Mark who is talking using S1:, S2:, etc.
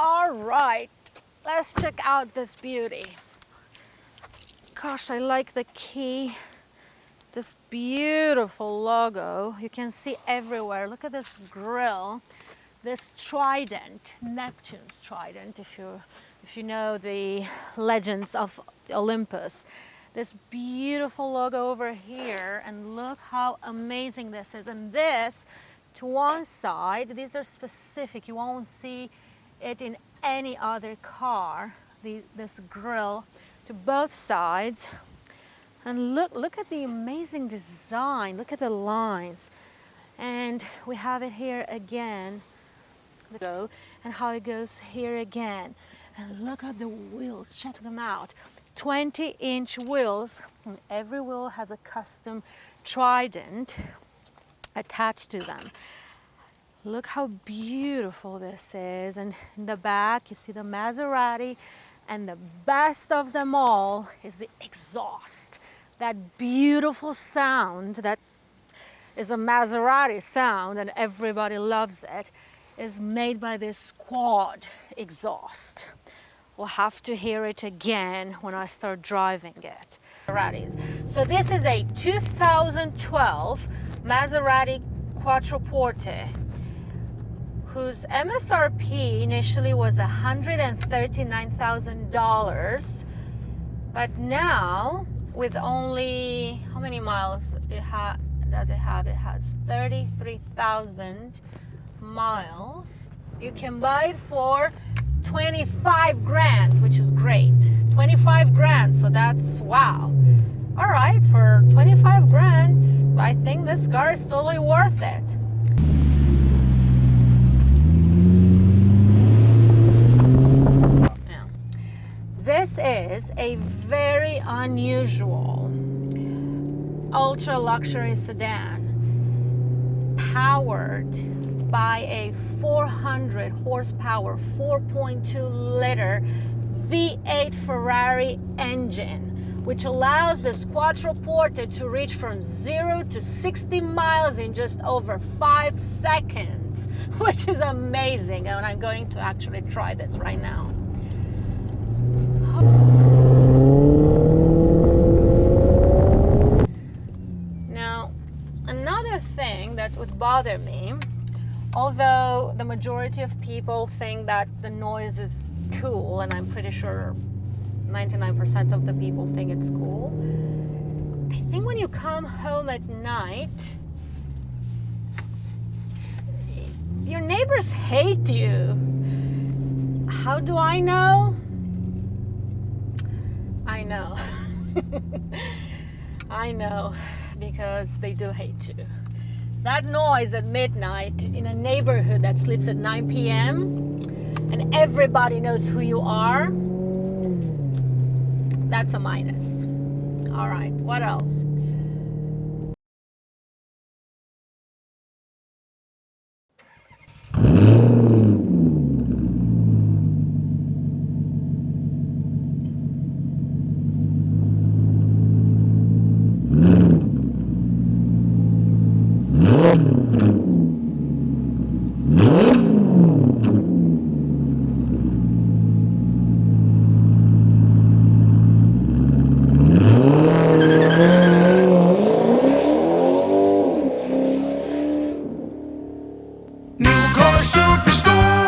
S1: All right, let's check out this beauty. Gosh, I like the key. This beautiful logo you can see everywhere. Look at this grille, this trident, Neptune's trident, if you know the legends of Olympus. This beautiful logo over here, and look how amazing this is. And this, to one side, these are specific. You won't see it in any other car. This grille to both sides. And look at the amazing design. Look at the lines. And we have it here again. And how it goes here again. And look at the wheels. Check them out. 20-inch wheels. And every wheel has a custom trident attached to them. Look how beautiful this is. And in the back, you see the Maserati. And the best of them all is the exhaust. That beautiful sound that is a Maserati sound, and everybody loves it, is made by this quad exhaust. We'll have to hear it again when I start driving it. Maseratis. So this is a 2012 Maserati Quattroporte, whose MSRP initially was $139,000, but now, with only, how many miles does it have? It has 33,000 miles. You can buy it for 25 grand, which is great. 25 grand, so that's wow. All right, for 25 grand, I think this car is totally worth it. This is a very unusual ultra luxury sedan powered by a 400 horsepower 4.2 liter V8 Ferrari engine, which allows this Quattroporte to reach from 0 to 60 miles in just over 5 seconds, which is amazing. And I'm going to actually try this right now. Now, another thing that would bother me, although the majority of people think that the noise is cool, and I'm pretty sure 99% of the people think it's cool, I think when you come home at night, your neighbors hate you. How do I know? I know. I know, because they do hate you. That noise at midnight in a neighborhood that sleeps at 9 p.m. and everybody knows who you are, that's a minus. All right, what else?
S2: Superstore.